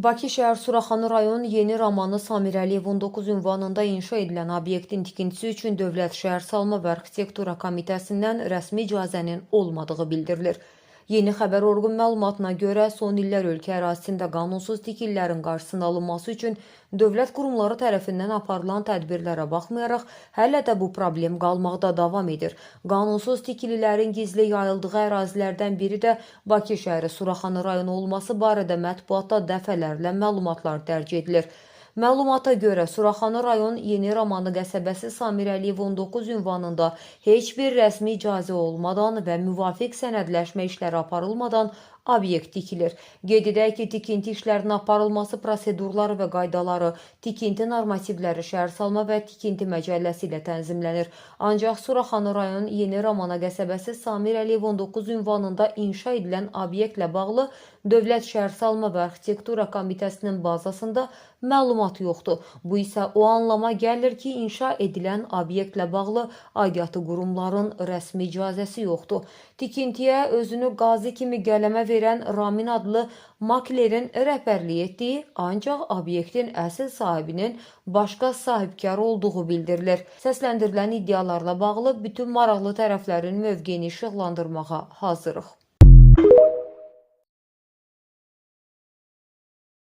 Bakı şəhər Suraxanı rayon Yeni Romanı Samir Əliyev 19 ünvanında inşa edilən obyektin tikintisi üçün Dövlət Şəhərsalma və Arxitektura Komitəsindən rəsmi icazənin olmadığı bildirilir. Yeni xəbər orqan məlumatına görə son illər ölkə ərazisində qanunsuz tikililərin qarşısının alınması üçün dövlət qurumları tərəfindən aparılan tədbirlərə baxmayaraq, hələ də bu problem qalmaqda davam edir. Qanunsuz tikililərin gizli yayıldığı ərazilərdən biri də Bakı şəhəri Suraxanı rayonu olması barədə mətbuatda dəfələrlə məlumatlar dərc edilir. Məlumata görə Suraxanı rayon Yeni Romanı qəsəbəsi Samir Əliyev 19 ünvanında heç bir rəsmi icazə olmadan və müvafiq sənədləşmə işləri aparılmadan obyekt tikilir. Qeyd edək ki, tikinti işlərinin aparılması prosedurları və qaydaları, tikinti normativləri Şəhərsalma və Tikinti Məcəlləsi ilə tənzimlənir. Ancaq Suraxanı rayon Yeni Romana qəsəbəsi Samir Əliyev 19 ünvanında inşa edilən obyektlə bağlı Dövlət Şəhərsalma və Arxitektura Komitəsinin bazasında məlumat yoxdur. Bu isə o anlama gəlir ki, inşa edilən obyektlə bağlı aidiyyatı qurumların rəsmi icazəsi yoxdur. Tikintiyə özünü qazi kimi qələmə verən Ramin adlı maklerin rəhbərlik etdiyi, ancaq obyektin əsl sahibinin başqa sahibkar olduğu bildirilir. Səsləndirilən iddialarla bağlı bütün maraqlı tərəflərin mövqeyini işıqlandırmağa hazırıq.